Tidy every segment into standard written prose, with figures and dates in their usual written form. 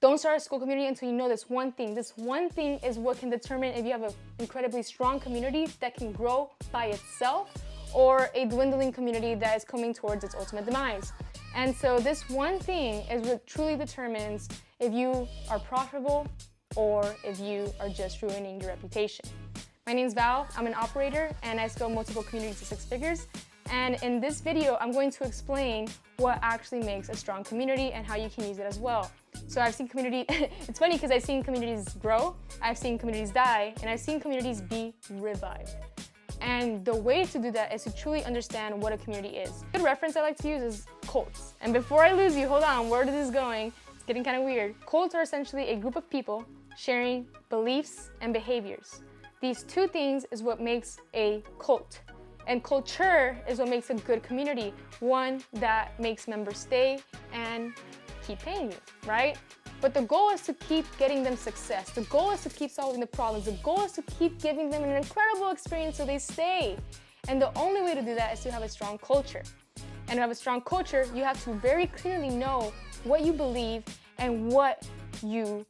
Don't start a Skool community until you know this one thing. This one thing is what can determine if you have an incredibly strong community that can grow by itself or a dwindling community that is coming towards its ultimate demise. And so this one thing is what truly determines if you are profitable or if you are just ruining your reputation. My name is Val, I'm an operator and I scale multiple communities to 6 figures. And in this video, I'm going to explain what actually makes a strong community and how you can use it as well. So I've seen it's funny because I've seen communities grow, I've seen communities die, and I've seen communities be revived. And the way to do that is to truly understand what a community is. A good reference I like to use is cults. And before I lose you, hold on, where is this going? It's getting kind of weird. Cults are essentially a group of people sharing beliefs and behaviors. These two things is what makes a cult. And culture is what makes a good community, one that makes members stay and keep paying you, right? But the goal is to keep getting them success. The goal is to keep solving the problems. The goal is to keep giving them an incredible experience so they stay. And the only way to do that is to have a strong culture. And to have a strong culture, you have to very clearly know what you believe and what you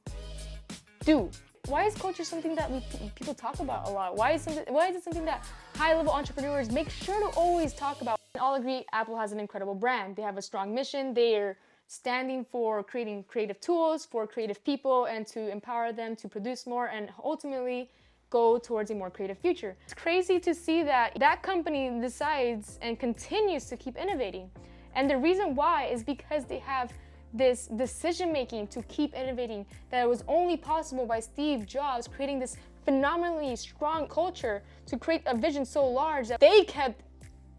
do. Why is culture something that people talk about a lot? Why is it something that high-level entrepreneurs make sure to always talk about? We all agree Apple has an incredible brand. They have a strong mission. They're standing for creating creative tools for creative people and to empower them to produce more and ultimately go towards a more creative future. It's crazy to see that that company decides and continues to keep innovating. And the reason why is because they have this decision-making to keep innovating that was only possible by Steve Jobs creating this phenomenally strong culture to create a vision so large that they kept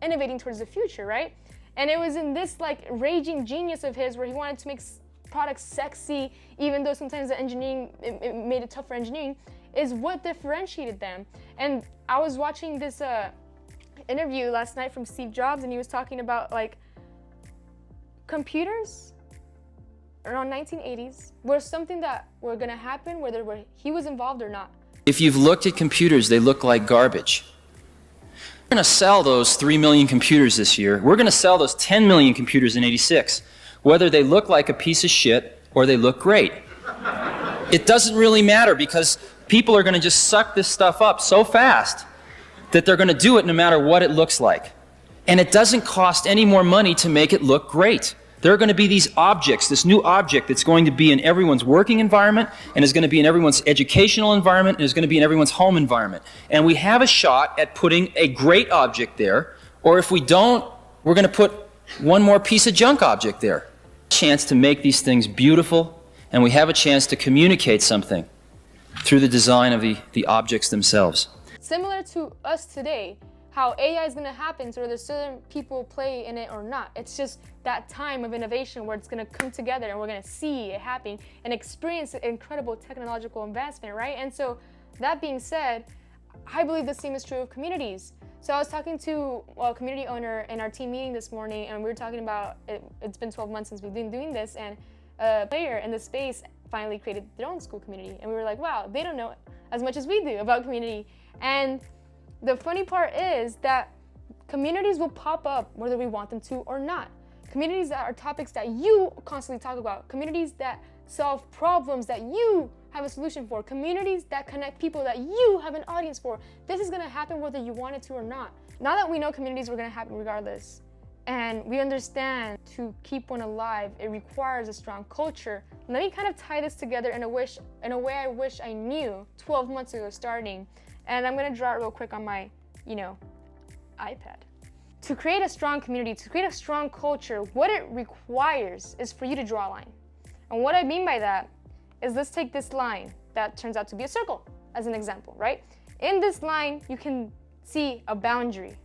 innovating towards the future, right? And it was in this like raging genius of his where he wanted to make products sexy, even though sometimes the engineering, it made it tough for engineering, is what differentiated them. And I was watching this interview last night from Steve Jobs, and he was talking about like computers around 1980s were something that were gonna happen whether he was involved or not. If you've looked at computers, they look like garbage. We're going to sell those 3 million computers this year. We're going to sell those 10 million computers in '86, whether they look like a piece of shit or they look great. It doesn't really matter because people are going to just suck this stuff up so fast that they're going to do it no matter what it looks like. And it doesn't cost any more money to make it look great. There are going to be these objects, this new object that's going to be in everyone's working environment and is going to be in everyone's educational environment and is going to be in everyone's home environment. And we have a shot at putting a great object there, or if we don't, we're going to put one more piece of junk object there. Chance to make these things beautiful, and we have a chance to communicate something through the design of the objects themselves. Similar to us today, how AI is going to happen so whether certain people play in it or not. It's just that time of innovation where it's going to come together and we're going to see it happening and experience incredible technological advancement, right? And so that being said, I believe the same is true of communities. So I was talking to a community owner in our team meeting this morning, and we were talking about, it's been 12 months since we've been doing this, and a player in the space finally created their own Skool community. And we were like, wow, they don't know as much as we do about community. And the funny part is that communities will pop up whether we want them to or not. Communities that are topics that you constantly talk about. Communities that solve problems that you have a solution for. Communities that connect people that you have an audience for. This is gonna happen whether you want it to or not. Now that we know communities are gonna happen regardless, and we understand to keep one alive, it requires a strong culture. Let me kind of tie this together in a way I wish I knew 12 months ago starting. And I'm gonna draw it real quick on my, iPad. To create a strong community, to create a strong culture, what it requires is for you to draw a line. And what I mean by that is, let's take this line that turns out to be a circle as an example, right? In this line, you can see a boundary,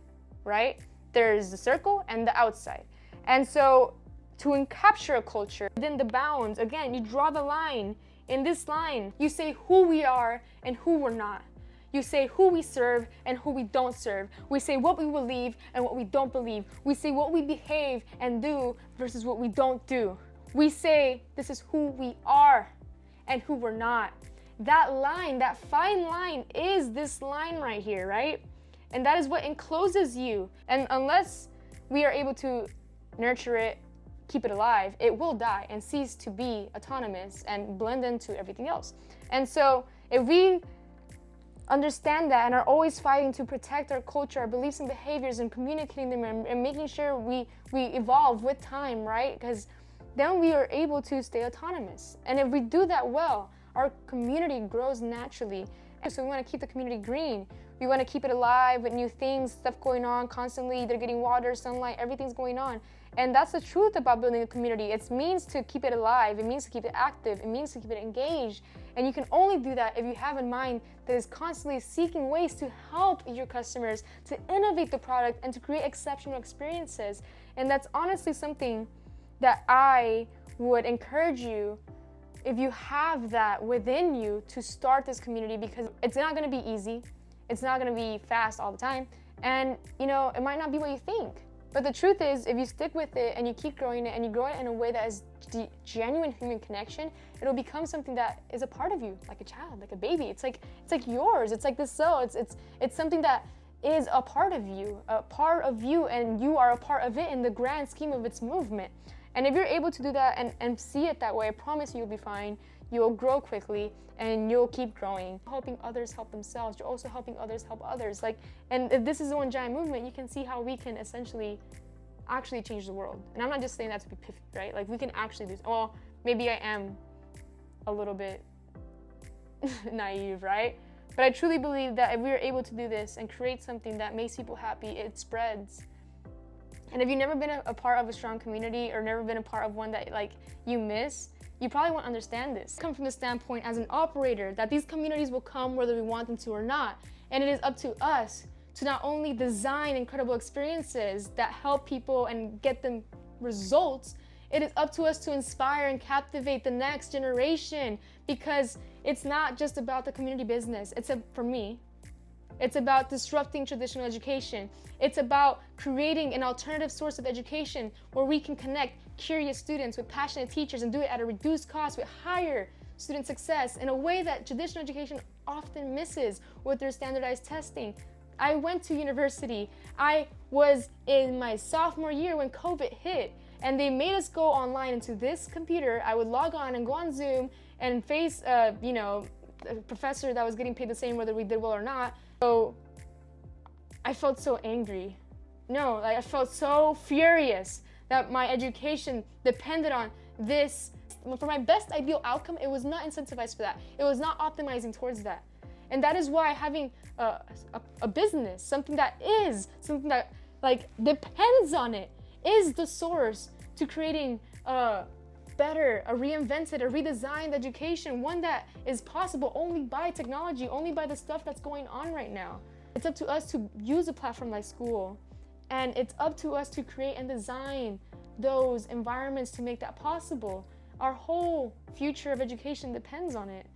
right? There's the circle and the outside. And so to capture a culture within the bounds, again, you draw the line. In this line, you say who we are and who we're not. You say who we serve and who we don't serve. We say what we believe and what we don't believe. We say what we behave and do versus what we don't do. We say this is who we are and who we're not. That line, that fine line is this line right here, right? And that is what encloses you. And unless we are able to nurture it, keep it alive, it will die and cease to be autonomous and blend into everything else. And so if we understand that and are always fighting to protect our culture, our beliefs and behaviors, and communicating them and making sure we evolve with time, right? Because then we are able to stay autonomous. And if we do that well, our community grows naturally. And so we want to keep the community green. We want to keep it alive with new things, stuff going on constantly. They're getting water, sunlight, everything's going on. And that's the truth about building a community. It means to keep it alive. It means to keep it active. It means to keep it engaged. And you can only do that if you have a mind that is constantly seeking ways to help your customers, to innovate the product, and to create exceptional experiences. And that's honestly something that I would encourage you, if you have that within you, to start this community, because it's not going to be easy. It's not going to be fast all the time. And, you know, it might not be what you think. But the truth is, if you stick with it and you keep growing it and you grow it in a way that is genuine human connection, it'll become something that is a part of you, like a child, like a baby. It's like yours. It's like the soul. It's something that is a part of you, and you are a part of it in the grand scheme of its movement. And if you're able to do that and see it that way, I promise you'll be fine. You'll grow quickly and you'll keep growing. Helping others help themselves. You're also helping others help others. And if this is one giant movement, you can see how we can essentially actually change the world. And I'm not just saying that to be piffy, right? Like, we can actually do. Well, maybe I am a little bit naive, right? But I truly believe that if we are able to do this and create something that makes people happy, it spreads. And if you've never been a part of a strong community, or never been a part of one that you miss, you probably won't understand this. Come from the standpoint as an operator that these communities will come whether we want them to or not. And it is up to us to not only design incredible experiences that help people and get them results, it is up to us to inspire and captivate the next generation, because it's not just about the community business. For me, it's about disrupting traditional education. It's about creating an alternative source of education where we can connect curious students with passionate teachers and do it at a reduced cost with higher student success in a way that traditional education often misses with their standardized testing. I went to university. I was in my sophomore year when COVID hit, and they made us go online into this computer. I would log on and go on Zoom and face a professor that was getting paid the same whether we did well or not. So I felt so angry. No, I felt so furious that my education depended on this. For my best ideal outcome, it was not incentivized for that. It was not optimizing towards that. And that is why having a business, something that depends on it, is the source to creating a better, a reinvented, a redesigned education, one that is possible only by technology, only by the stuff that's going on right now. It's up to us to use a platform like Skool, and it's up to us to create and design those environments to make that possible. Our whole future of education depends on it.